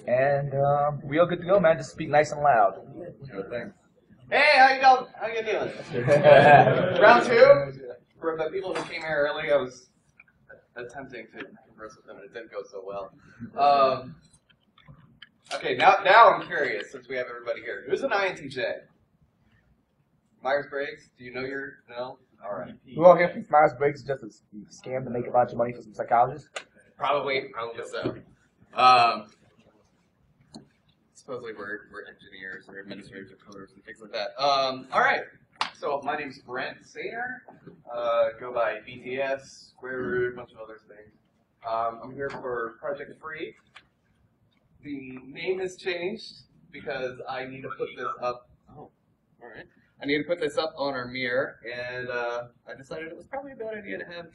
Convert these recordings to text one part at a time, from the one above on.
And we are good to go, man. Just speak nice and loud. Sure thing. Hey, how you doing? Round two. For the people who came here early, I was attempting to converse with them, and it didn't go so well. Okay, now I'm curious, since we have everybody here. Who's an INTJ? Myers-Briggs? Do you know your... No? All right. We all here from Myers-Briggs just a scam to make a bunch of money for some psychologists? Probably so. Supposedly we're engineers or administrators or coders and things like that. All right. So my name's Brent Sainer. Go by BTS, Square Root, a bunch of other things. I'm here for Project Free. The name has changed because I need to put this up. Oh, all right. I need to put this up on our mirror, and I decided it was probably a bad idea to have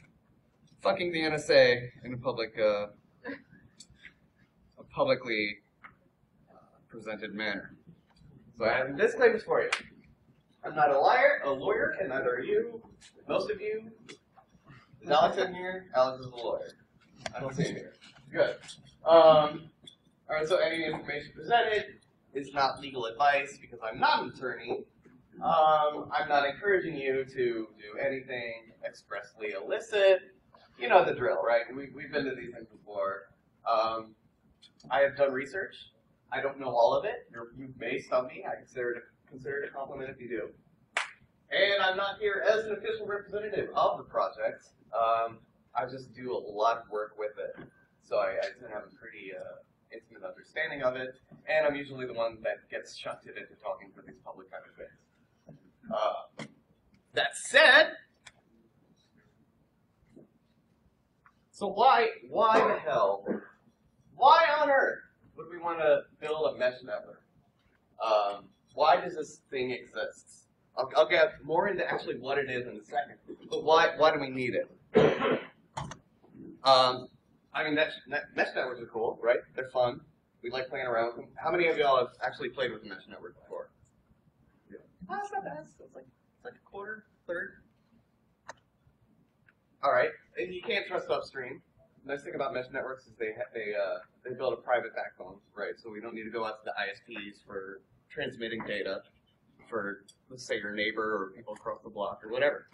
fucking the NSA in a publicly presented manner. So I have disclaimers for you. I'm not a lawyer, and neither are you. Most of you. Is Alex in here? Alex is a lawyer. I don't see him here. Good. Alright, so any information presented is not legal advice because I'm not an attorney. I'm not encouraging you to do anything expressly illicit. You know the drill, right? We've been to these things before. I have done research. I don't know all of it. You may stump me. I consider it a compliment if you do. And I'm not here as an official representative of the project. I just do a lot of work with it. So I tend to have a pretty intimate understanding of it. And I'm usually the one that gets shunted into talking for these public kind of things. That said, so why the hell, why on earth would we want to build a mesh network? Why does this thing exist? I'll get more into actually what it is in a second, but why do we need it? I mean, mesh networks are cool, right? They're fun. We like playing around with them. How many of y'all have actually played with a mesh network before? Yeah. Oh, that's not bad. It's like a quarter, third. All right, and you can't trust upstream. The nice thing about mesh networks is they build a private backbone, right? So we don't need to go out to the ISPs for transmitting data for, let's say, your neighbor or people across the block or whatever.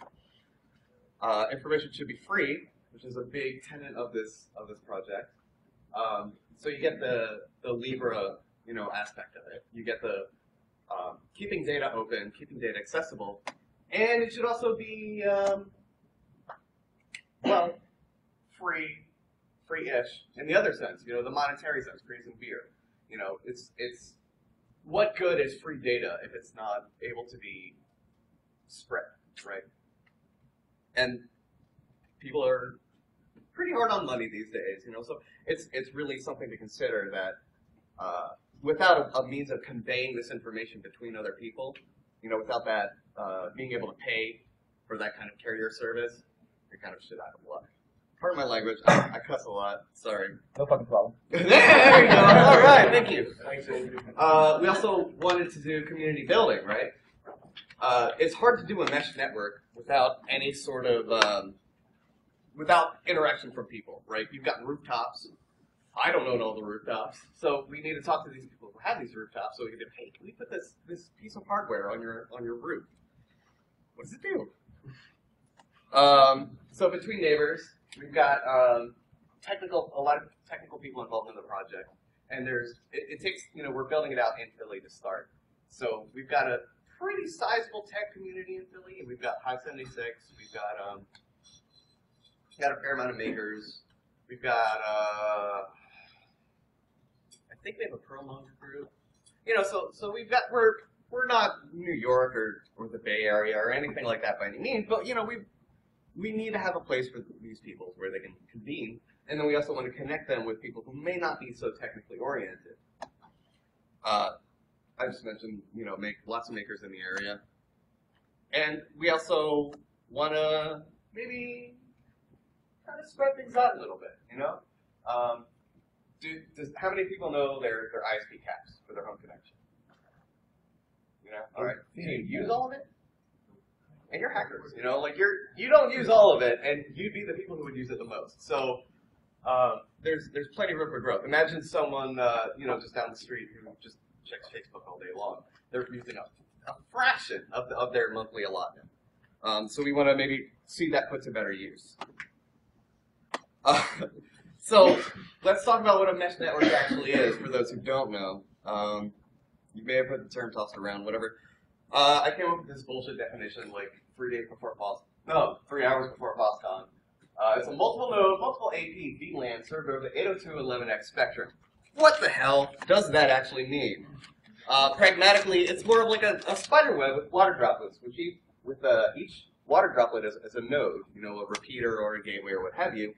Information should be free, which is a big tenet of this project. So you get the Libra, aspect of it. You get the keeping data open, keeping data accessible, and it should also be free-ish in the other sense, the monetary sense, free as in beer. It's what good is free data if it's not able to be spread, right? And people are pretty hard on money these days, so it's really something to consider that without a means of conveying this information between other people, without that being able to pay for that kind of carrier service, you're kind of shit out of luck. Pardon my language, I cuss a lot, sorry. No fucking problem. There you go, all right, thank you. We also wanted to do community building, right? It's hard to do a mesh network without any sort of, without interaction from people, right? You've got rooftops. I don't own all the rooftops, so we need to talk to these people who have these rooftops so we can say, hey, can we put this piece of hardware on your roof? What does it do? So between neighbors, we've got a lot of technical people involved in the project, and it takes, we're building it out in Philly to start. So we've got a pretty sizable tech community in Philly, and we've got High 76, we've got a fair amount of makers, we've got I think we have a promo group, so we've got we're not New York or the Bay Area or anything like that by any means, but we need to have a place for these people where they can convene, and then we also want to connect them with people who may not be so technically oriented. I just mentioned, make lots of makers in the area, and we also want to maybe kind of spread things out a little bit. How many people know their ISP caps for their home connection? All right. Do you use all of it? and you're hackers. You know, like you don't use all of it, and you'd be the people who would use it the most. So there's plenty of room for growth. Imagine someone you know, just down the street who just checks Facebook all day long. They're using a fraction of their monthly allotment. So we want to maybe see that put to better use. So let's talk about what a mesh network actually is, for those who don't know. You may have heard the term tossed around, whatever. I came up with this bullshit definition like 3 hours before POSCON. It's a multiple node, multiple AP VLAN served over the 802.11x spectrum. What the hell does that actually mean? Pragmatically, it's more of like a spider web with water droplets, which with each water droplet as a node, you know, a repeater or a gateway or what have you,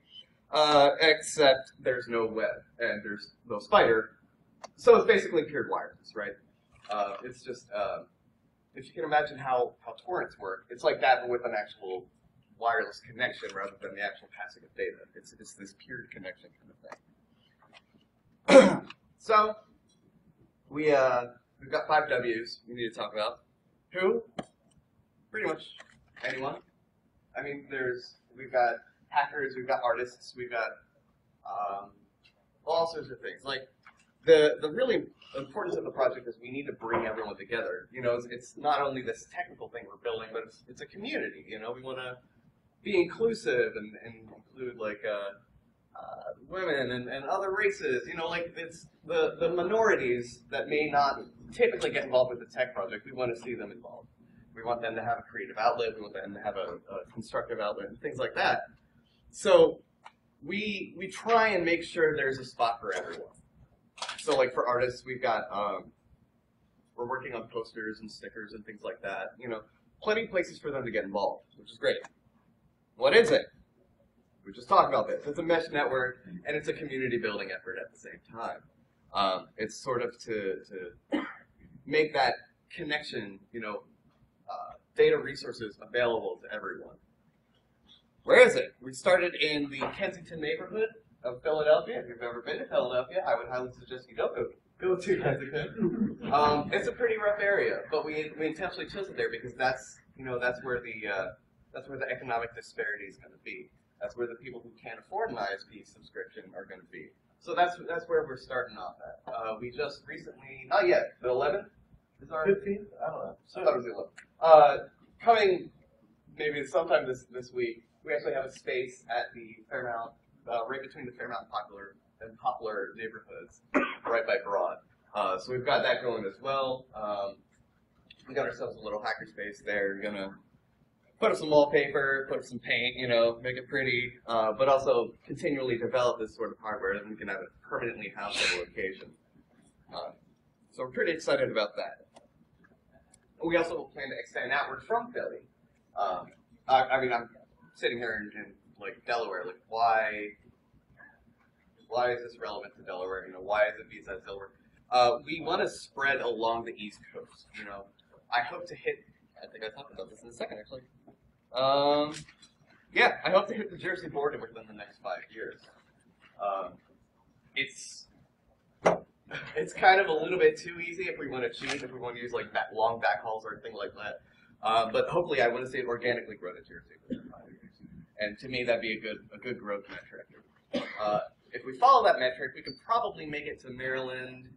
except there's no web and there's no spider, so it's basically pure wireless, right? It's just, if you can imagine how torrents work, it's like that, but with an actual wireless connection rather than the actual passing of data. It's this pure connection kind of thing. So, we've got 5 W's we need to talk about. Who? Pretty much anyone. I mean, we've got hackers, we've got artists, we've got all sorts of things. Like, the really importance of the project is we need to bring everyone together. You know, it's not only this technical thing we're building, but it's a community. You know, we want to be inclusive and include like women and other races. You know, like it's the minorities that may not typically get involved with the tech project. We want to see them involved. We want them to have a creative outlet. We want them to have a constructive outlet and things like that. So we try and make sure there's a spot for everyone. So like for artists, we've got, we're working on posters and stickers and things like that. You know, plenty of places for them to get involved, which is great. What is it? We just talked about this. It's a mesh network, and it's a community building effort at the same time. It's sort of to make that connection, you know, data resources available to everyone. Where is it? We started in the Kensington neighborhood of Philadelphia. If you've ever been to Philadelphia, I would highly suggest you don't go to Kensington. It's a pretty rough area, but we intentionally chose it there because that's where the economic disparity is going to be. That's where the people who can't afford an ISP subscription are going to be. So that's where we're starting off at. We just recently, not yet, the 11th is our 15th? I don't know. I thought it was the 11th. Coming maybe sometime this week, we actually have a space at the Fairmount, right between the Fairmount and Poplar neighborhoods, right by Broad. So we've got that going as well. We got ourselves a little hackerspace there. We're gonna put up some wallpaper, put up some paint, you know, make it pretty, but also continually develop this sort of hardware that we can have it permanently housed at a location. So we're pretty excited about that. We also plan to extend outward from Philly. I mean, I'm sitting here in like Delaware. Like, why is this relevant to Delaware? You know, why is it BSides Delaware? We want to spread along the East Coast. You know, I hope to hit. I think I talked about this in a second, actually. Yeah, I hope to hit the Jersey border within the next 5 years. It's kind of a little bit too easy if we want to cheat, if we want to use like long backhauls or anything like that. But hopefully, I want to see it organically grow to Jersey within 5 years. And to me, that'd be a good growth metric. If we follow that metric, we could probably make it to Maryland.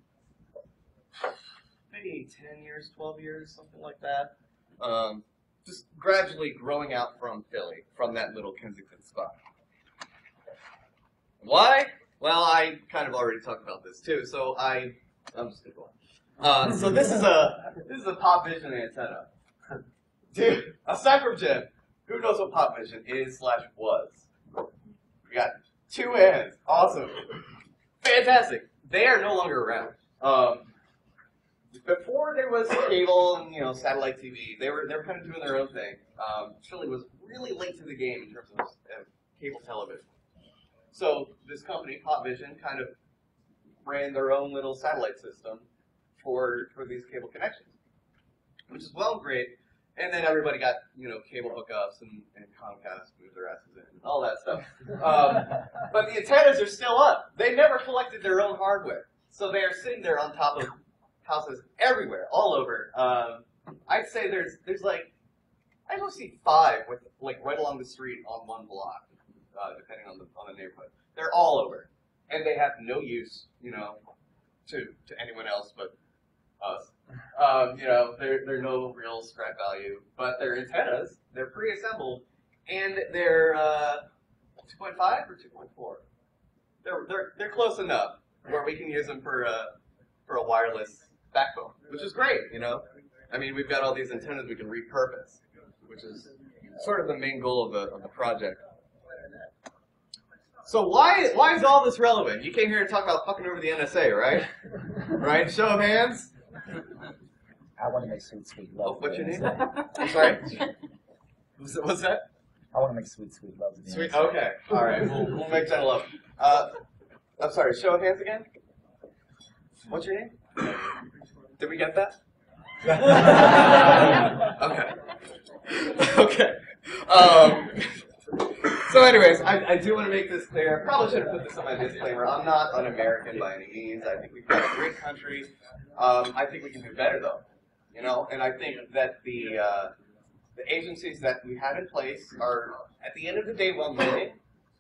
Maybe 10 years, 12 years, something like that. Just gradually growing out from Philly, from that little Kensington spot. Why? Well, I kind of already talked about this too, so I'm just gonna go on. So this is a pop vision antenna. Dude, aside from Jim, who knows what pop vision is/was? We got 2 hands. Awesome. Fantastic. They are no longer around. Before there was cable and satellite TV, they were kind of doing their own thing. Philly was really late to the game in terms of cable television. So this company, Pop Vision, kind of ran their own little satellite system for these cable connections, which is well and great. And then everybody got cable hookups and Comcast moved their asses in and all that stuff. But the antennas are still up. They never collected their own hardware, so they are sitting there on top of houses everywhere, all over. I'd say there's like I don't see 5 with like right along the street on one block, depending on the neighborhood. They're all over, and they have no use, you know, to anyone else but us. You know, they're no real scrap value, but they're antennas. They're pre-assembled, and they're 2.5 or 2.4. They're close enough where we can use them for a wireless backbone, which is great. You know, I mean, we've got all these antennas we can repurpose, which is sort of the main goal of the project. So why is all this relevant? You came here to talk about fucking over the NSA, right? Right? Show of hands. I want to make sweet love. Oh, what's your name? I'm sorry. What's that? I want to make sweet love. Sweet. Okay. All right. We'll make gentle love. I'm sorry. Show of hands again. What's your name? Did we get that? Okay. Okay. So anyways, I do want to make this clear. I probably should have put this on my disclaimer. I'm not un-American by any means. I think we've got a great country. I think we can do better, though. You know, and I think that the agencies that we have in place are, at the end of the day, well-meaning,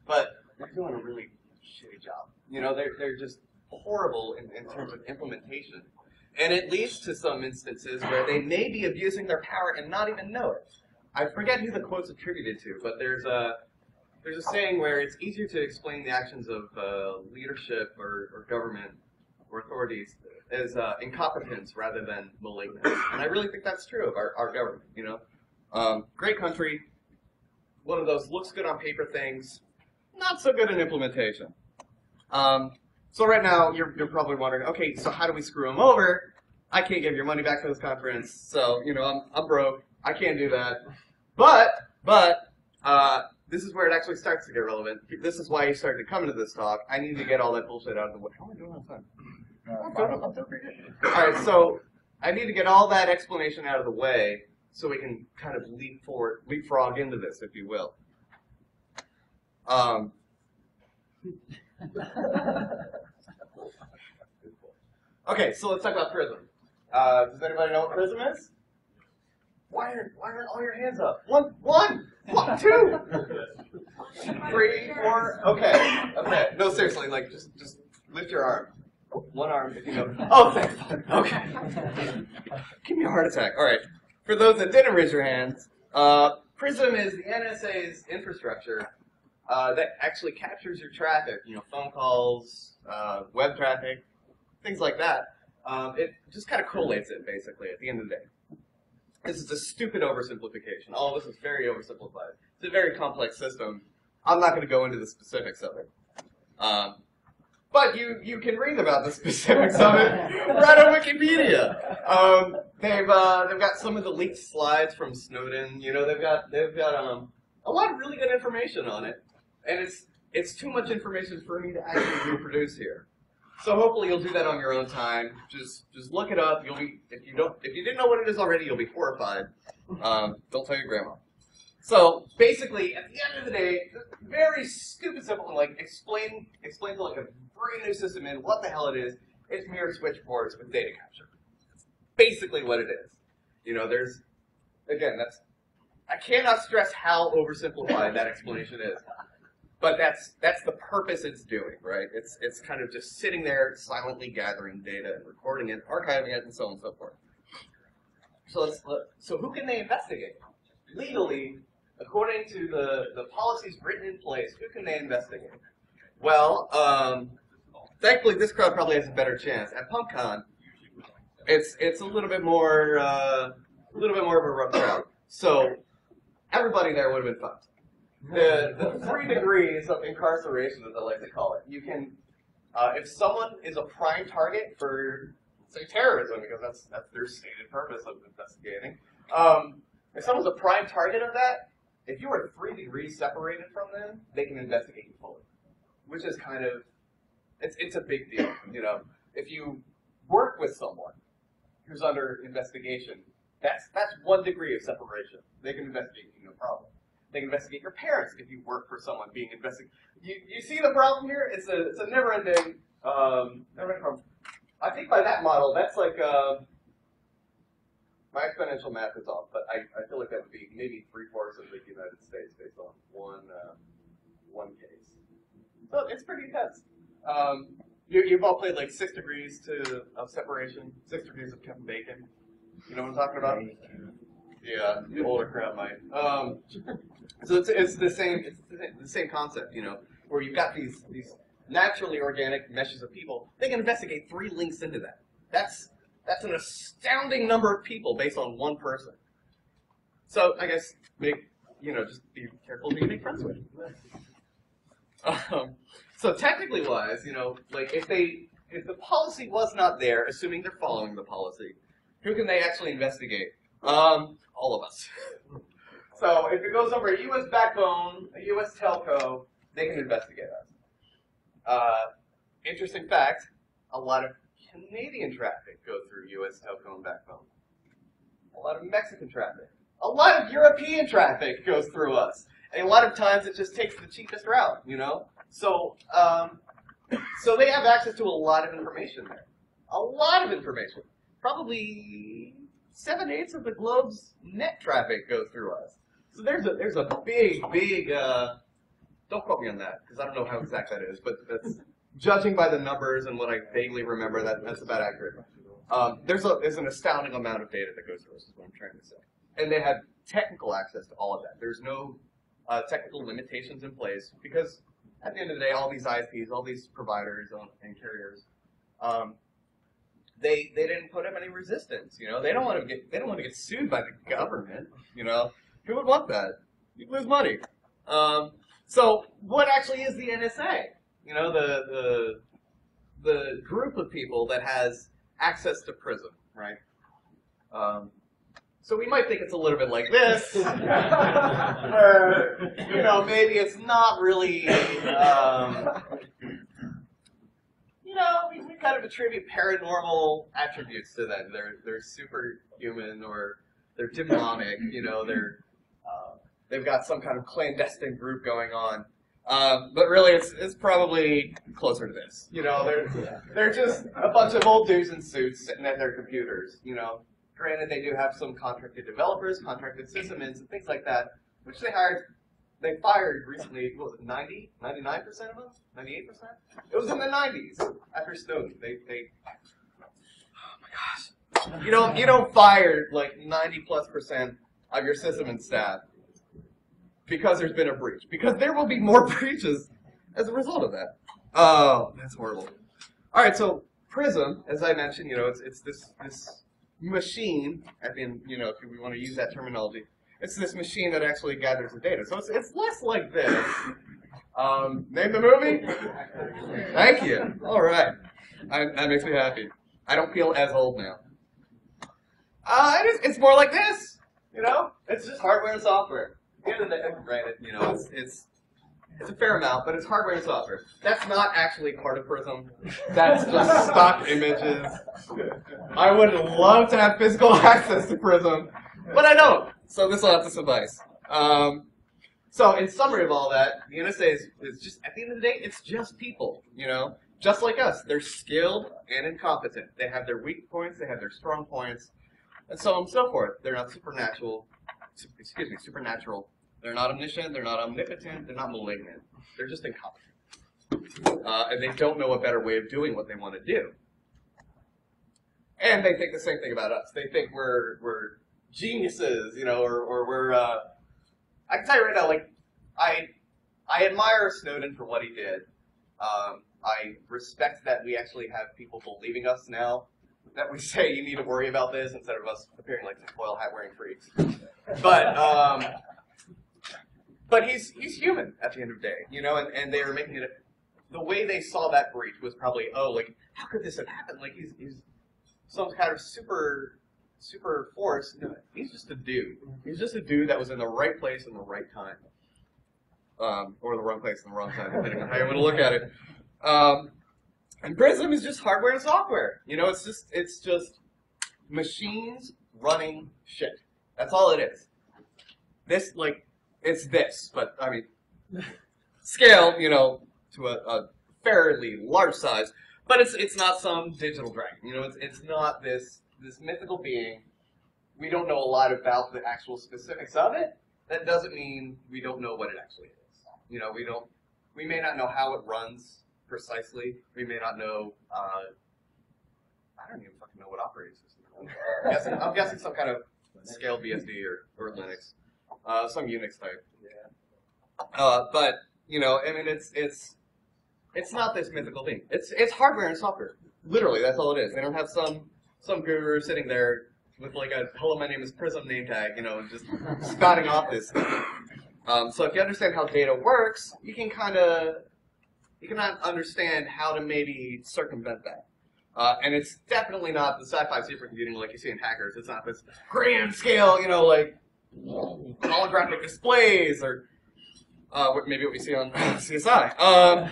but they're doing a really shitty job. You know, they're just horrible in terms of implementation. And it leads to some instances where they may be abusing their power and not even know it. I forget who the quote's attributed to, but there's a saying where it's easier to explain the actions of leadership or government or authorities as incompetence rather than malignance. And I really think that's true of our government, you know. Great country, one of those looks good on paper things, not so good in implementation. So right now, you're probably wondering, okay, so how do we screw them over? I can't give your money back to this conference, so, you know, I'm broke. I can't do that. But this is where it actually starts to get relevant. This is why you started to come into this talk. I need to get all that bullshit out of the way. How am I doing on time? I'm doing pretty good. All right, so I need to get all that explanation out of the way so we can kind of leapfrog into this, if you will. Okay, so let's talk about Prism. Does anybody know what Prism is? Why aren't all your hands up? One, 2, 3, 4. Okay. No, seriously, like just lift your arm. One arm if you know. Oh, thanks. Okay. Give me a heart attack. All right. For those that didn't raise your hands, Prism is the NSA's infrastructure that actually captures your traffic. You know, phone calls, web traffic, things like that. It just kind of collates it basically at the end of the day. This is a stupid oversimplification. All of this is very oversimplified. It's a very complex system. I'm not going to go into the specifics of it. But you can read about the specifics of it right on Wikipedia. They've got some of the leaked slides from Snowden. You know, they've got a lot of really good information on it, and it's too much information for me to actually reproduce here. So hopefully you'll do that on your own time. Just look it up. You'll be if you didn't know what it is already, you'll be horrified. Don't tell your grandma. So basically, at the end of the day, very stupid simple. Like explain to like a brand new system in what the hell it is. It's mirrored switchboards with data capture. That's basically what it is. You know, I cannot stress how oversimplified that explanation is. But that's the purpose it's doing, right? It's kind of just sitting there silently gathering data and recording it, archiving it, and so on and so forth. So who can they investigate? Legally, according to the policies written in place, who can they investigate? Well, thankfully this crowd probably has a better chance. At PumpCon, it's a little bit more of a rough crowd. So everybody there would have been fucked. The 3 degrees of incarceration, as I like to call it. You can, if someone is a prime target for, say, terrorism, because that's their stated purpose of investigating. If someone's a prime target of that, if you are 3 degrees separated from them, they can investigate you fully, which is kind of, it's a big deal. You know, if you work with someone who's under investigation, that's 1 degree of separation. They can investigate you, no problem. They can investigate your parents if you work for someone being investigated. You see the problem here? It's a never-ending problem. I think by that model, that's like My exponential math is off, but I feel like that would be maybe 3/4 of the United States based on one case. So it's pretty intense. You've all played like 6 degrees of separation, 6 degrees of Kevin Bacon. You know what I'm talking about? Yeah, the older crowd might. So it's the same concept, you know, where you've got these naturally organic meshes of people. They can investigate 3 links into that. That's an astounding number of people based on one person. So I guess just be careful who you make friends with. So technically wise, you know, like if the policy was not there, assuming they're following the policy, who can they actually investigate? All of us. So if it goes over a U.S. backbone, a U.S. telco, they can investigate us. Interesting fact, a lot of Canadian traffic goes through U.S. telco and backbone. A lot of Mexican traffic. A lot of European traffic goes through us. And a lot of times it just takes the cheapest route, you know? So, so they have access to a lot of information there. A lot of information. Probably 7/8 of the globe's net traffic goes through us. So there's a big, don't quote me on that, because I don't know how exact that is, but that's, judging by the numbers and what I vaguely remember, that's about accurate. There's an astounding amount of data that goes through us, is what I'm trying to say. And they have technical access to all of that. There's no technical limitations in place, because at the end of the day, all these ISPs, all these providers and carriers, they didn't put up any resistance. You know, they don't want to get sued by the government. You know, who would want that? You'd lose money. So what actually is the NSA? You know, the group of people that has access to PRISM, right? So we might think it's a little bit like this, where, you know, maybe it's not really, you know, we kind of attribute paranormal attributes to them. They're superhuman, or they're demonic, you know, they've got some kind of clandestine group going on. But really, it's probably closer to this. You know, they're just a bunch of old dudes in suits sitting at their computers, you know. Granted, they do have some contracted developers, contracted sysadmins, and things like that, which they fired recently. What was it, 90, 99% of them? 98%? It was in the 90s after Snowden. Oh my gosh. You don't fire like 90+% of your sysadmin staff because there's been a breach. Because there will be more breaches as a result of that. Oh, that's horrible. All right, so PRISM, as I mentioned, you know, it's this machine. I mean, you know, if we want to use that terminology, it's this machine that actually gathers the data. So it's less like this. Name the movie? Thank you. All right, that makes me happy. I don't feel as old now. It's more like this. You know, it's just hardware and software. Granted, you know, it's a fair amount, but it's hardware and software. That's not actually part of PRISM. That's just stock images. I would love to have physical access to PRISM, but I don't. So this will have to suffice. So in summary of all that, the NSA is just, at the end of the day, it's just people, you know, just like us. They're skilled and incompetent. They have their weak points, they have their strong points, and so on and so forth. They're not supernatural. They're not omniscient, they're not omnipotent, they're not malignant. They're just incompetent. And they don't know a better way of doing what they want to do. And they think the same thing about us. They think we're geniuses, you know, or we're, I can tell you right now, like, I admire Snowden for what he did. I respect that we actually have people believing us now, that we say you need to worry about this instead of us appearing like tinfoil hat wearing freaks. But he's human at the end of the day, you know, and they were making it, the way they saw that breach was probably, oh, like, how could this have happened? Like, he's some kind of super force. No, he's just a dude. He's just a dude that was in the right place in the right time. Or the wrong place in the wrong time, depending on how you want to look at it. And PRISM is just hardware and software. You know, it's just machines running shit. That's all it is. This, like, it's this, but I mean, scale, you know, to a fairly large size. But it's not some digital dragon. You know, it's not this mythical being. we don't know a lot about the actual specifics of it, that doesn't mean we don't know what it actually is. You know, we may not know how it runs precisely. We may not know, I don't even fucking know what operating system it runs. I'm guessing some kind of scale BSD or Linux, some Unix type. Yeah. But, you know, I mean, it's not this mythical thing. It's hardware and software. Literally, that's all it is. They don't have some guru sitting there with like a "Hello, my name is Prism" name tag, you know, and just spouting off this stuff. So if you understand how data works, you can understand how to maybe circumvent that. And it's definitely not the sci-fi supercomputing like you see in hackers. It's not this grand scale, you know, like holographic displays or maybe what we see on CSI.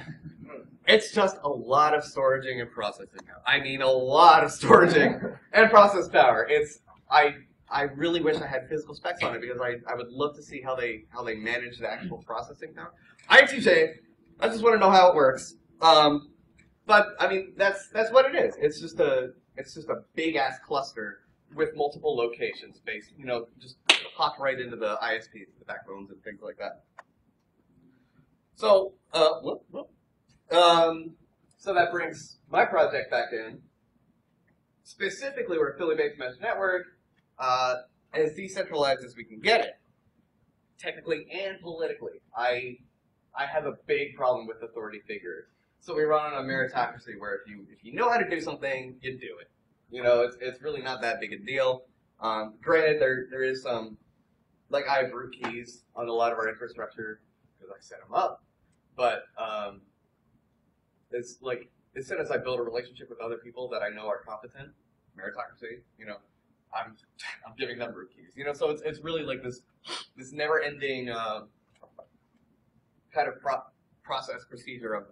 It's just a lot of storaging and processing now. I mean, a lot of storaging and process power. I really wish I had physical specs on it because I would love to see how they manage the actual processing power. I just want to know how it works. But I mean, that's what it is. It's just a big ass cluster with multiple locations based, you know, just hop right into the ISPs, the backbones, and things like that. So, so that brings my project back in. Specifically, we're a Philly-based mesh network, as decentralized as we can get it, technically and politically. I have a big problem with authority figures. So we run on a meritocracy where if you know how to do something, you do it. You know, it's really not that big a deal. Granted, there is some, like I have root keys on a lot of our infrastructure because I set them up, but it's like, as soon as I build a relationship with other people that I know are competent, meritocracy, you know, I'm giving them root keys. You know, so it's really like this never-ending kind of process procedure of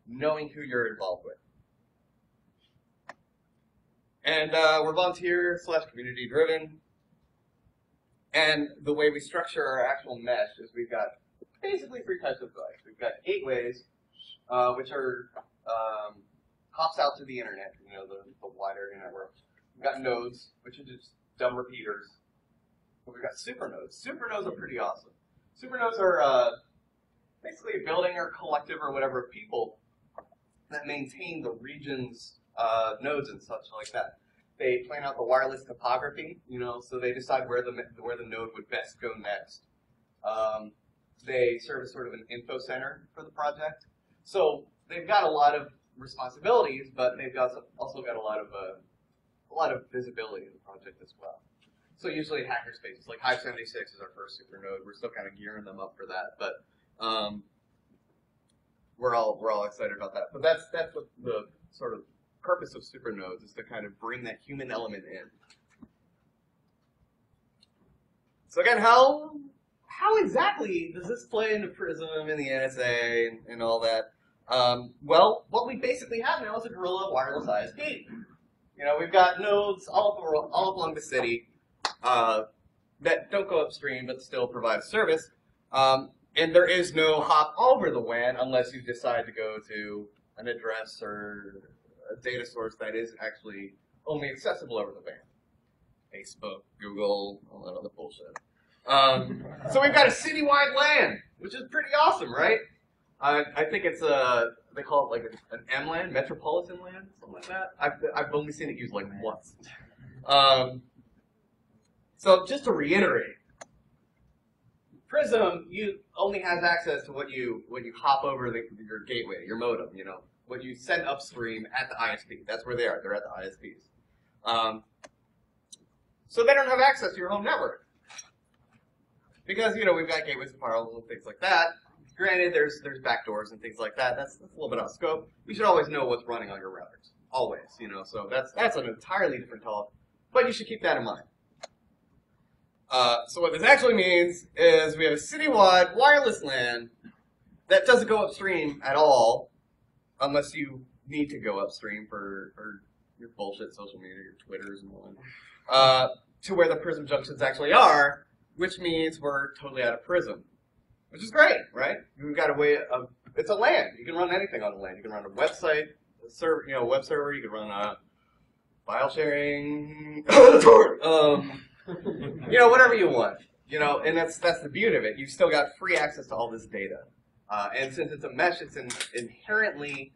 knowing who you're involved with. And we're volunteer/community driven. And the way we structure our actual mesh is we've got basically 3 types of devices. We've got gateways, which are hops out to the internet, you know, the wider network. We've got nodes, which are just dumb repeaters. But we've got supernodes. Supernodes are pretty awesome. Supernodes are basically a building or collective or whatever of people that maintain the region's nodes and such like that. They plan out the wireless topography, you know, so they decide where the node would best go next. They serve as sort of an info center for the project. So they've got a lot of responsibilities, but they've also got a lot of visibility in the project as well. So usually hacker spaces, like Hive 76 is our first super node. We're still kind of gearing them up for that, but we're all excited about that. But that's what the sort of purpose of super nodes is, to kind of bring that human element in. So again, how exactly does this play into Prism and the NSA and all that? Well, what we basically have now is a guerrilla wireless ISP. You know, we've got nodes all along the city that don't go upstream but still provide a service. And there is no hop over the WAN unless you decide to go to an address or a data source that is actually only accessible over the WAN. Facebook, Google, all that other bullshit. So we've got a citywide LAN, which is pretty awesome, right? I think it's they call it like an MLAN, Metropolitan LAN, something like that. I've only seen it used like once. So just to reiterate, Prism only has access to what you hop over your gateway, your modem, you know, what you send upstream at the ISP. That's where they are. They're at the ISPs. So they don't have access to your home network. Because, you know, we've got gateways and firewalls and things like that. Granted, there's backdoors and things like that. That's a little bit out of scope. You should always know what's running on your routers. Always, you know. So that's an entirely different talk. But you should keep that in mind. So what this actually means is we have a citywide wireless LAN that doesn't go upstream at all, unless you need to go upstream for your bullshit social media, your Twitters and all that, to where the Prism junctions actually are, which means we're totally out of Prism, which is great, right? We've got a way of, it's a LAN. You can run anything on a LAN. You can run a website, a server, you know, web server. You can run a file sharing, You know, whatever you want. You know, and that's the beauty of it. You've still got free access to all this data. And since it's a mesh, it's inherently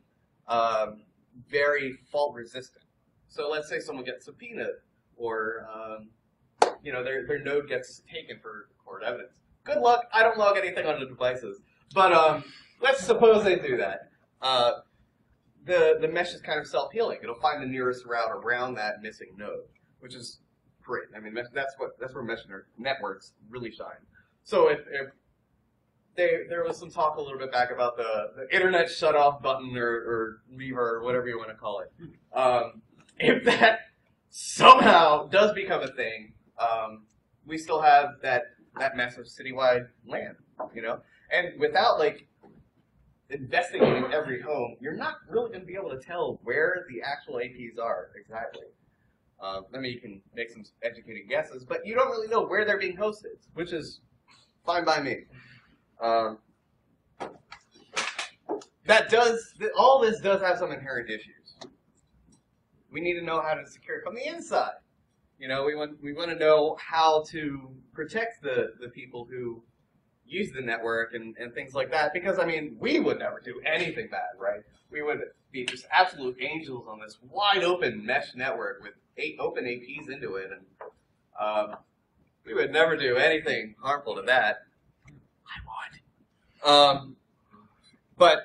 very fault resistant. So let's say someone gets subpoenaed, or you know, their node gets taken for court evidence. Good luck. I don't log anything on the devices, but let's suppose they do that. The mesh is kind of self-healing. It'll find the nearest route around that missing node, which is great. I mean, that's where mesh networks really shine. So if there was some talk a little bit back about the internet shut-off button or lever or whatever you want to call it. If that somehow does become a thing, we still have that massive citywide LAN, you know? And without, like, investigating every home, you're not really going to be able to tell where the actual APs are exactly. I mean, you can make some educated guesses, but you don't really know where they're being hosted, which is fine by me. All this does have some inherent issues. We need to know how to secure it from the inside. You know, we want to know how to protect the people who use the network and things like that, because, I mean, we would never do anything bad, right? We would be just absolute angels on this wide open mesh network with 8 open APs into it, and we would never do anything harmful to that. I would. But,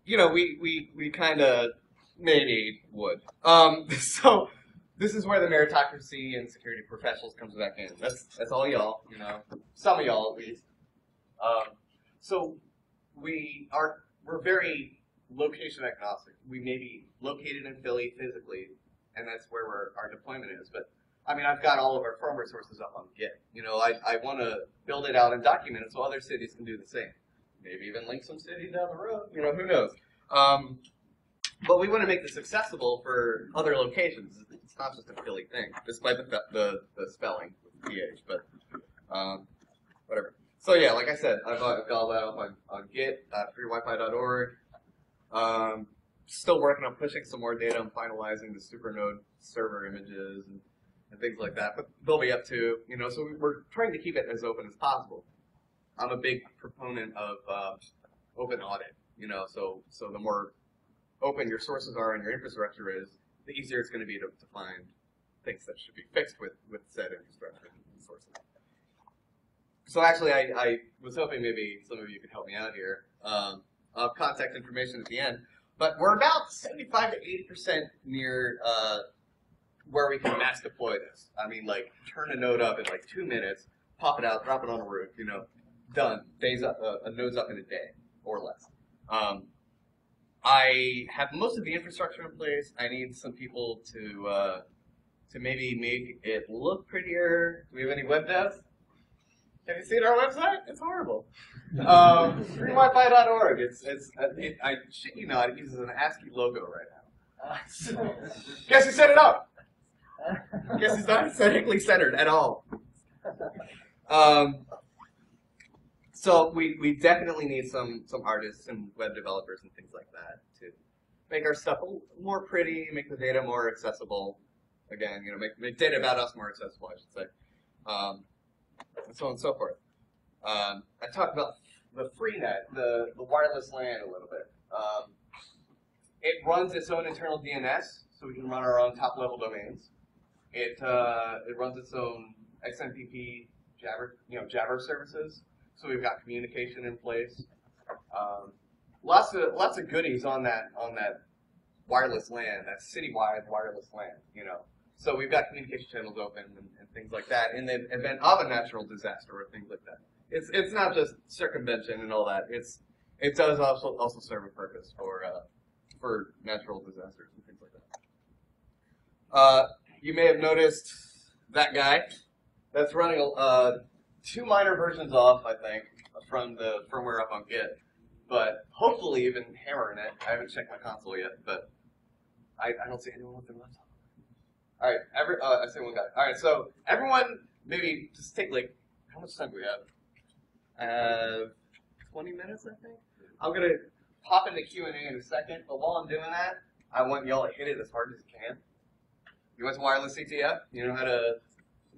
you know, we kind of maybe would. So this is where the meritocracy and security professionals comes back in. That's all y'all, you know, some of y'all at least. So we're very location agnostic. We may be located in Philly physically, and that's where our deployment is. But I mean, I've got all of our firmware sources up on Git. You know, I want to build it out and document it so other cities can do the same. Maybe even link some city down the road. You know, who knows? But we want to make this accessible for other locations. It's not just a Philly thing, despite the spelling with PH. But whatever. So yeah, like I said, I've got all that up on Git, freewifi.org. Still working on pushing some more data and finalizing the Supernode server images and things like that. But they'll be up to, you know, so we're trying to keep it as open as possible. I'm a big proponent of open audit, you know, so the more open your sources are and your infrastructure is, the easier it's going to be to find things that should be fixed with said infrastructure and sources. So actually, I was hoping maybe some of you could help me out here. I'll have contact information at the end, but we're about 75 to 80% near where we can mass deploy this. I mean, like, turn a node up in like 2 minutes, pop it out, drop it on a roof, you know, done. Days up, a node's up in a day or less. I have most of the infrastructure in place. I need some people to maybe make it look prettier. Do we have any web devs? Have you seen our website? It's horrible. Freewifi.org. I shit you not, it uses an ASCII logo right now. Guess who set it up? Guess it's not aesthetically centered at all. So we definitely need some artists and web developers and things like that to make our stuff more pretty, make the data more accessible. Again, you know, make data about us more accessible, I should say. And so on and so forth. I talked about the freenet, the wireless LAN a little bit. It runs its own internal DNS, so we can run our own top-level domains. It runs its own XMPP Jabber services, so we've got communication in place. Lots of goodies on that wireless LAN, that citywide wireless LAN, you know. So we've got communication channels open and things like that. In the event of a natural disaster or things like that, it's not just circumvention and all that. It does also serve a purpose for natural disasters and things like that. You may have noticed that guy that's running 2 minor versions off, I think, from the firmware up on Git, but hopefully you've been hammering it. I haven't checked my console yet, but I don't see anyone with their laptop. All right, I see one guy. All right, so everyone, maybe just take like, how much time do we have? 20 minutes, I think. I'm gonna pop into Q&A in a second, but while I'm doing that, I want y'all to hit it as hard as you can. You went to wireless CTF. You know how to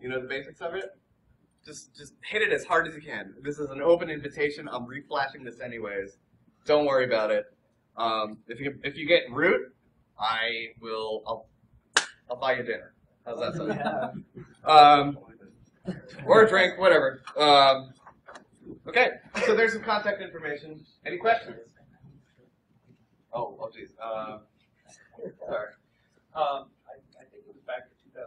You know the basics of it? Just hit it as hard as you can. This is an open invitation. I'm reflashing this anyways. Don't worry about it. If you get root, I'll buy you dinner. How's that sound? Or a drink, whatever. Okay, so there's some contact information. Any questions? Oh geez. Sorry. I think it was back in 2005,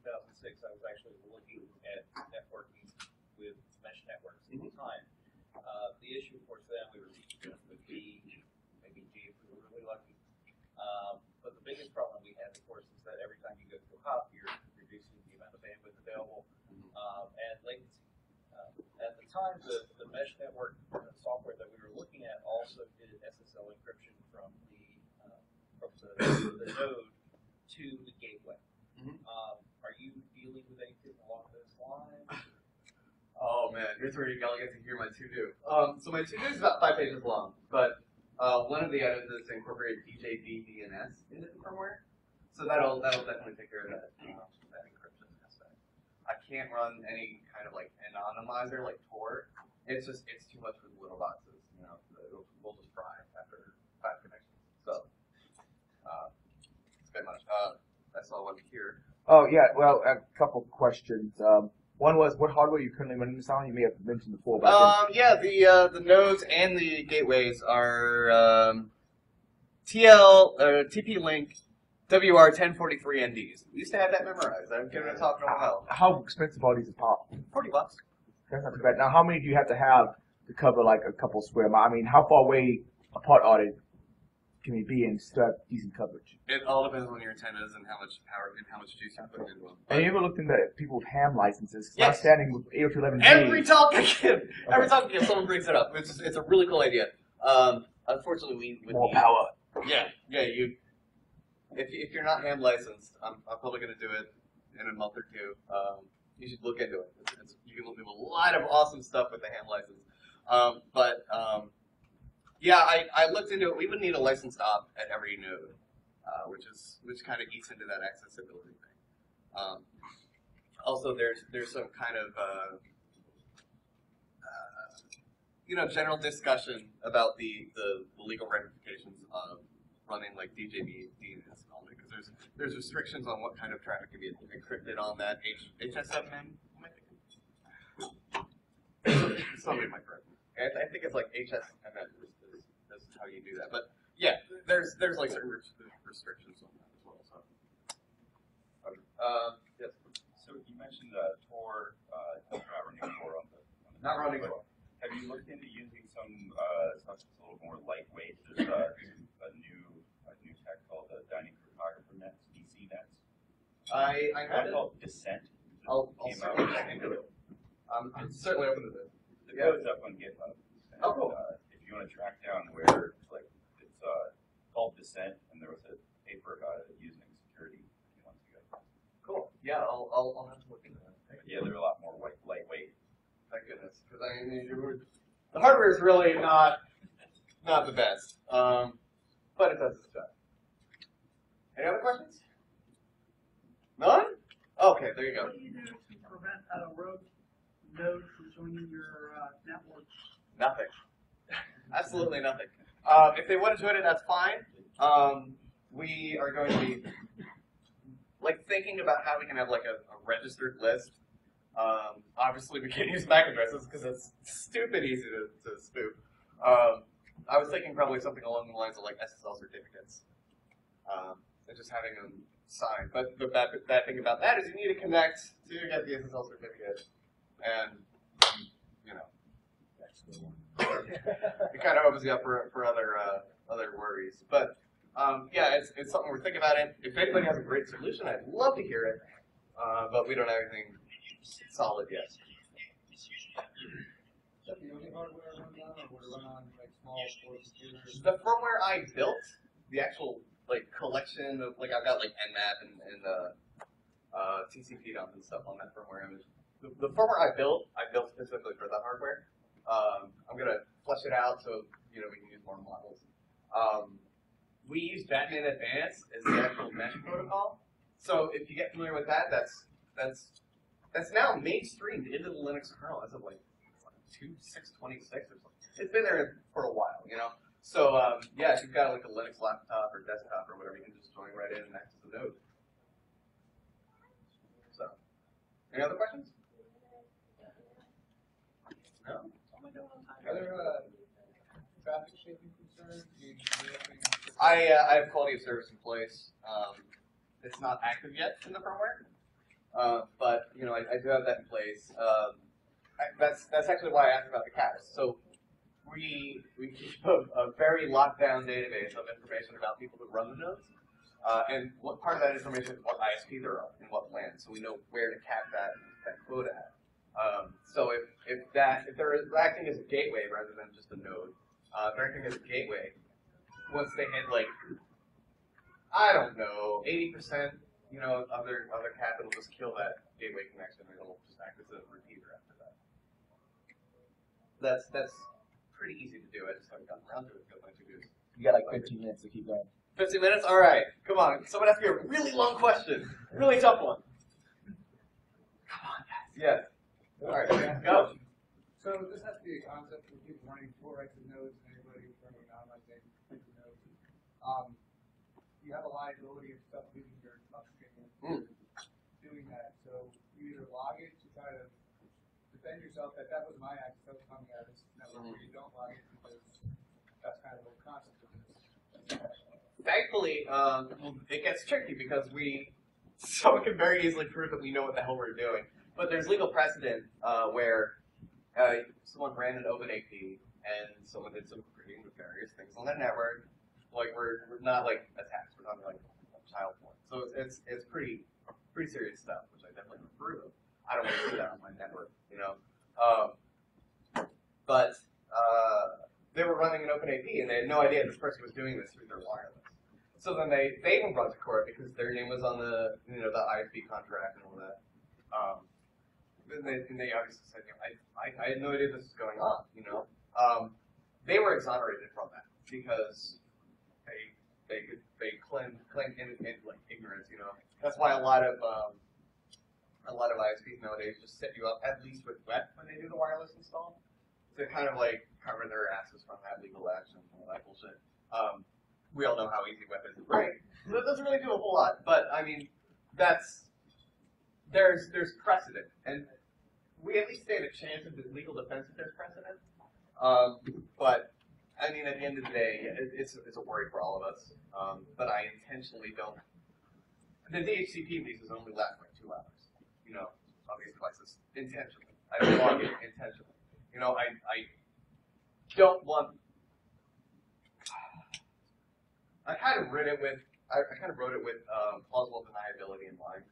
2006. I was actually looking at networking with mesh networks at the time. The issue, of course, then we were with B, maybe G if we were really lucky. But the biggest problem we had, of course, is that every time you go to a hop, you're reducing the amount of bandwidth available and latency. At the time, the mesh network software that we were looking at also did SSL encryption from the node to the gateway. Are you dealing with anything along those lines? Oh man, here's where y'all get to hear my to-do. So my to-do is about 5 pages long, but one of the items is to incorporate DJB DNS into the firmware. So that'll definitely take care of that encryption aspect. I can't run any kind of like anonymizer like Tor. It's too much for the little boxes. You know, we'll just fry after 5 connections. So it's very much. That's all I want to hear. Oh yeah, well, a couple questions. One was, what hardware are you currently running this on? You may have mentioned before. But Yeah, the nodes and the gateways are TP-Link WR1043NDs. We used to have that memorized. I've given a talk for a while. How expensive are these a pop? $40. That's not too bad. Now, how many do you have to cover like a couple square miles? I mean, how far away apart are they? Can they be and still have decent coverage? It all depends on your antennas and how much power and how much juice you put into them. Have you ever looked into people with ham licenses? Yes. I'm standing with 802.11g. Every talk I give, someone brings it up. It's a really cool idea. Unfortunately, we would More need power. Yeah. You. If you're not ham licensed, I'm probably going to do it in a month or two. You should look into it. You can do a lot of awesome stuff with the ham license. Yeah, I looked into it. We would need a licensed op at every node, which kind of eats into that accessibility thing. Also, there's some kind of general discussion about the legal ramifications of running like DJB DNS and all that, because there's restrictions on what kind of traffic can be encrypted on that HSMN. Somebody might correct me. I think it's like HSMN is how you do that. But yeah, there's like certain restrictions on that as well. So yes. So you mentioned Tor, not running Tor on the Not running Tor. Have you looked into using some stuff that's a little more lightweight? There's a new tech called the Dining Cryptographer Nets, BSides. I had it. Called Descent. I'll certainly look into it. I'm certainly open to this. The code's up on GitHub. And, oh, cool. If you want to track down where, like, it's called Descent, and there was a paper about it using security a few months ago. Cool. Yeah, I'll have to look into that. But yeah, they're a lot more lightweight. Thank goodness, because I mean, the hardware is really not the best, but it does its job. Any other questions? None? Okay, there you go. What do you do to prevent a rogue node from joining your network? Nothing. Absolutely nothing. If they want to join it, that's fine. We are going to be thinking about how we can have like a registered list. Obviously, we can't use MAC addresses because it's stupid easy to spoof. I was thinking probably something along the lines of like SSL certificates, and just having them signed. But the bad thing about that is you need to connect to get the SSL certificate, and it kind of opens you up for other worries. But yeah, it's something we're thinking about. It. If anybody has a great solution, I'd love to hear it. But we don't have anything solid yet. The firmware I built, the actual collection of I've got Nmap and TCP dump and stuff on that firmware image. The firmware I built specifically for that hardware. I'm gonna flesh it out so we can use more models. We use Batman Advanced as the actual mesh protocol. So if you get familiar with that, that's that's now mainstreamed into the Linux kernel as of like 2.6.26 or something. It's been there for a while, you know. So yeah, if you've got like a Linux laptop or desktop or whatever, you can just join right in and access the node. So, any other questions? No. Are there traffic shaping concerns? I have quality of service in place. It's not active yet in the firmware, but you know I do have that in place. That's actually why I asked about the caps. So we keep a very locked down database of information about people who run the nodes, and what part of that information is what ISP they're on and what plan, so we know where to cap that quota at. So if they're acting as a gateway rather than just a node, if they're acting as a gateway, once they hit like, I don't know, 80%, you know, other cap, it'll just kill that gateway connection and it'll just act as a repeater after that. That's pretty easy to do. I just haven't gotten around to it because my to-dos. You got like 15 minutes to keep going. 15 minutes? All right. Come on. Someone ask me a really long question. Really tough one. Come on, guys. Yes. All right. Go. So this has to be a concept for people running full rights of nodes and everybody running non-rights of nodes. You have a liability of stuff leaving your upstream doing that. So you either log it to try to defend yourself that was my access that was coming out of this network, or you don't log it because that's kind of the whole concept of this. Thankfully, it gets tricky because someone can very easily prove that we know what the hell we're doing. But there's legal precedent where someone ran an open AP and someone did some pretty nefarious things on their network. Like we're not like attacks, we're not like child porn. So it's pretty serious stuff, which I definitely approve of. I don't want to do that on my network, you know. But they were running an open AP and they had no idea this person was doing this through their wireless. So then they even brought to court because their name was on the the ISP contract and all that. And they obviously said, you know, I had no idea this was going on, you know. They were exonerated from that because they claim like ignorance, you know. That's why a lot of ISPs nowadays just set you up at least with web when they do the wireless install to kind of like cover their asses from that legal action and all that bullshit. We all know how easy web is to break. So that doesn't really do a whole lot, but I mean there's precedent, and we at least stand a chance of the legal defense if there's precedent. But I mean, at the end of the day, it's a worry for all of us. But I intentionally don't. The DHCP leases only last like 2 hours, you know, on these devices intentionally. I log it intentionally. You know, I don't want. I kind of wrote it with plausible deniability in mind.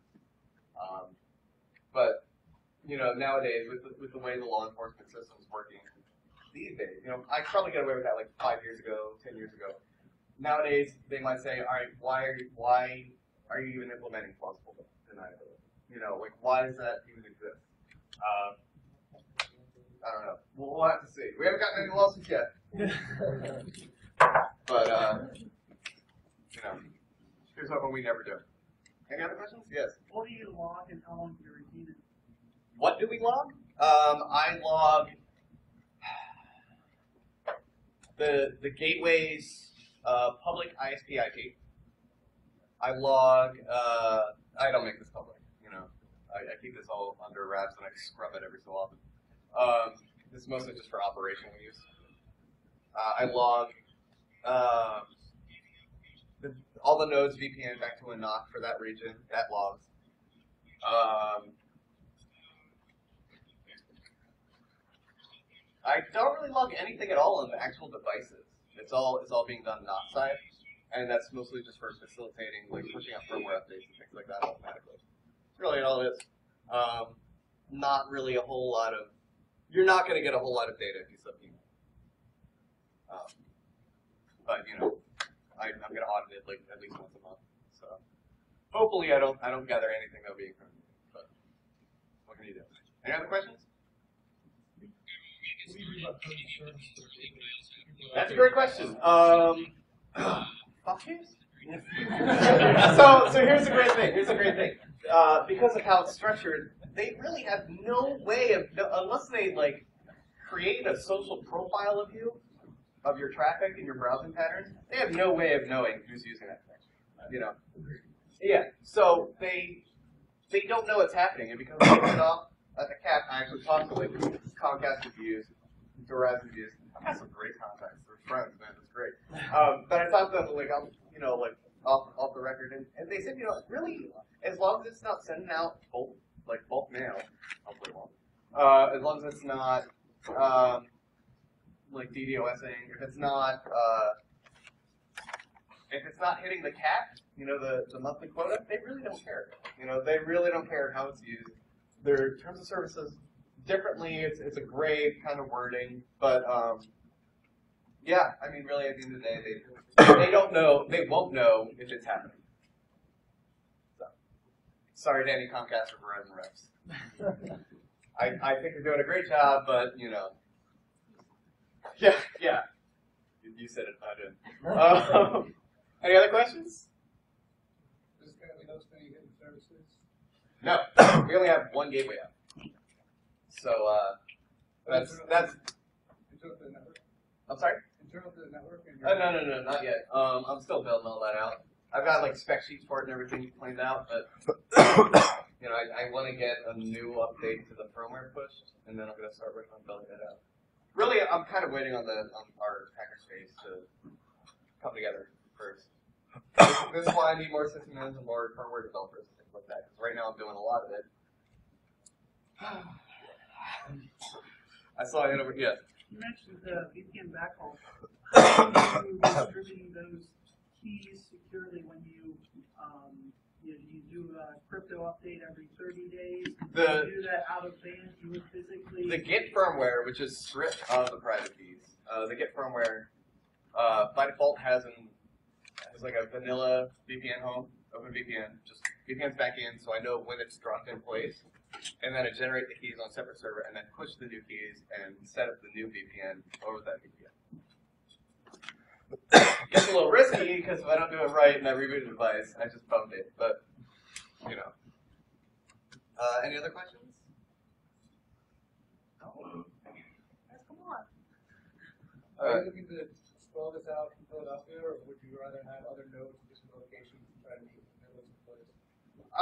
But you know, nowadays with the way the law enforcement system is working these days, you know, I probably got away with that like 5 years ago, 10 years ago. Nowadays, they might say, all right, why are you even implementing plausible deniability? You know, like why does that even exist? I don't know. We'll have to see. We haven't gotten any lawsuits yet. But you know, here's hoping we never do. Any other questions? Yes. What do you log and how long do you repeat it? What do we log? I log the gateway's public ISP IP. I log. I don't make this public. You know, I keep this all under wraps and I scrub it every so often. This is mostly just for operational use. I log all the nodes VPN back to a NOC for that region. That logs. I don't really log anything at all on the actual devices. It's all being done NOC side, and that's mostly just for facilitating, like pushing out firmware updates and things like that automatically. That's really all it is. Not really a whole lot of. You're not going to get a whole lot of data if you sub-email. But you know, I'm going to audit it like at least once a month. So hopefully I don't gather anything that'll be incriminating. But what can you do? Any other questions? That's a great question. Fuck yous? So here's a great thing. Because of how it's structured, they really have no way of, unless they like create a social profile of you, of your traffic and your browsing patterns, they have no way of knowing who's using that thing. You know? Yeah. So they don't know what's happening, and because they put off at the cap, I actually talked to like Comcast reviews, Verizon reviews. I've got some great contacts. They're friends, man. It's great. But I talked to them like off the record, and they said, really, as long as it's not sending out bulk mail, hopefully it won't. As long as it's not like DDoSing, if it's not hitting the cap, the monthly quota, they really don't care. They really don't care how it's used. Their terms of services differently. It's a gray kind of wording, but yeah, I mean, really, at the end of the day, they don't know. They won't know if it's happening. So, sorry to any Comcast or Verizon reps. I think they're doing a great job, but yeah. You said it, I didn't. Any other questions? Is it currently hosting any hidden services? No, we only have one gateway up. So that's. Internal to the network? I'm sorry. Internal to the network? No, not yet. I'm still building all that out. I've got like spec sheets for it and everything planned out, but I want to get a new update to the firmware pushed, and then I'm going to start working on building it out. Really, I'm kind of waiting on our hackerspace to come together first. This is why I need more system admins and more firmware developers and things like that. Because right now I'm doing a lot of it. I saw it over here. You mentioned the VPN backhaul. How are you distributing those keys securely when you do a crypto update every 30 days? Do you do that out of band? You would physically... The Git firmware, which is stripped of the private keys, the Git firmware by default has like a vanilla VPN home, OpenVPN, just VPN's back in, so I know when it's dropped in place, and then I generate the keys on a separate server, and then push the new keys and set up the new VPN over that VPN. Gets a little risky because if I don't do it right and I reboot the device, I just bummed it. But any other questions? No. Guys, come on. Are you looking to scroll this out from Philadelphia, or would you rather have other nodes in different locations and try to meet nodes in place? I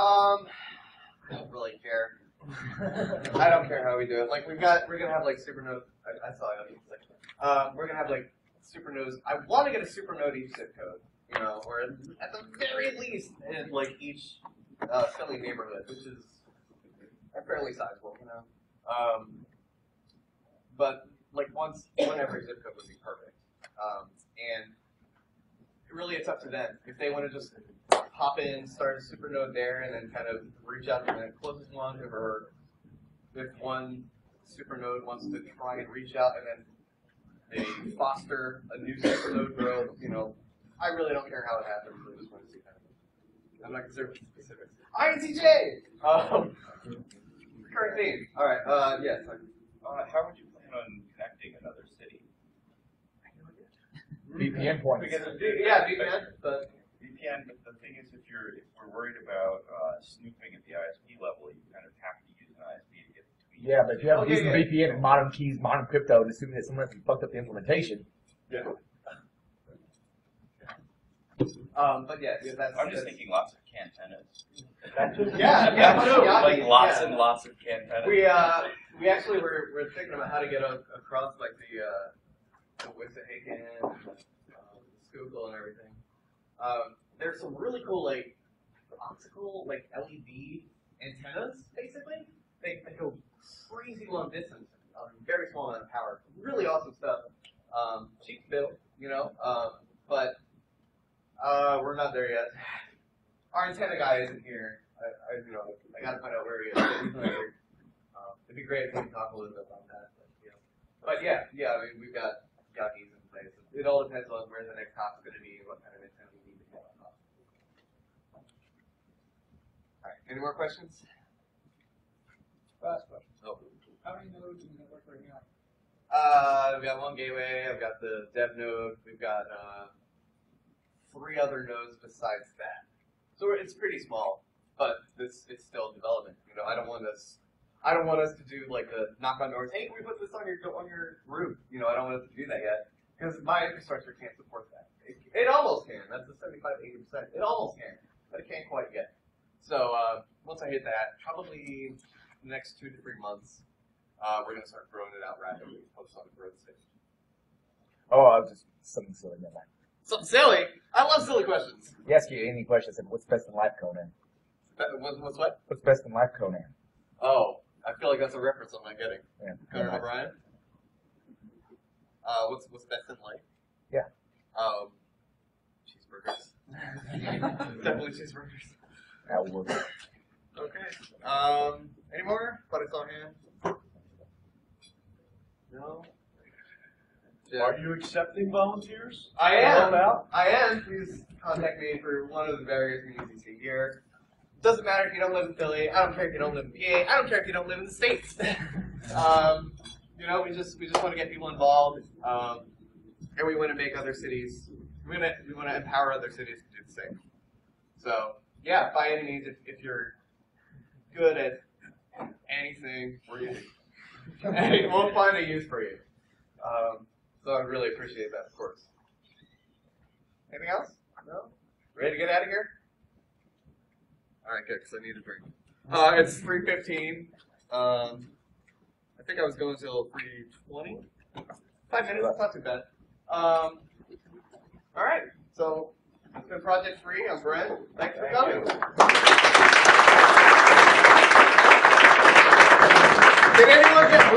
don't really care. I don't care how we do it. Like we're gonna have like super nodes. I saw it. We're gonna have like super nodes. I want to get a super node each zip code, or at the very least in like each Philly neighborhood, which is fairly sizable, But like one every zip code would be perfect. And really, it's up to them if they want to just hop in, start a super node there, and then kind of reach out to the closest one, or if one super node wants to try and reach out and then they foster a new super node growth. I really don't care how it happens. I just want to see that. I'm not concerned with specifics. INTJ. Current theme. All right. Yes. How would you plan on connecting another city? VPN points. VPN. But VPN. But the thing is, if we're worried about snooping at the ISP level, you kind of have to use an ISP to get between. Yeah, but if you have a decent VPN and modern keys, modern crypto, and assuming that someone fucked up the implementation. Yeah. But yeah, I'm just thinking lots of cantennas. Yeah. Like lots and lots of cantennas. We actually we're thinking about how to get across like the Wissahickon, Schuylkill and everything. There's some really cool like optical like LED antennas. Basically, they go crazy long distance, very small amount of power. Really awesome stuff. Cheap to build, but we're not there yet. Our antenna guy isn't here. I gotta find out where he is. He's not here. It'd be great if we could talk a little bit about that. But yeah. I mean, we've got jockeys in place. It all depends on where the next hop's going to be and what kind of antenna we need to get on top. All right. Any more questions? Last question. Oh. How many nodes in the network right now? I've got one gateway. I've got the dev node. We've got 3 other nodes besides that. So it's pretty small, but it's still development. I don't want to I don't want us to do like the knock on doors. Hey, can we put this on your roof? You know, I don't want us to do that yet because my infrastructure can't support that. It almost can. That's the 75–80%. It almost can, but it can't quite yet. So once I hit that, probably the next 2 to 3 months, we're gonna start growing it out rapidly. Post on the growth stage. Oh, I was just something silly. Never mind. Something silly. I love silly questions. You ask you any questions. What's best in life, Conan? What's what? What's best in life, Conan? Oh, I feel like that's a reference I'm not getting. Yeah. Conan O'Brien? What's best in life? Yeah. Cheeseburgers. Definitely cheeseburgers. That will work. Okay. Any more? Thought I saw a hand. No? Yeah. Are you accepting volunteers? I to help am. out? I am. Please contact me for one of the various meetings you see here. Doesn't matter if you don't live in Philly. I don't care if you don't live in PA. I don't care if you don't live in the States. You know, we just want to get people involved, and we want to make other cities. We want to empower other cities to do the same. So yeah, by any means, if you're good at anything, we're using. We'll find a use for you. So I really appreciate that, of course. Anything else? No? Ready to get out of here? All right, good, because I need a drink. It's 3:15. I think I was going till 3:20. 5 minutes, that's not too bad. All right, so it's been Project Free. I'm Brent. Thanks for coming. Did anyone get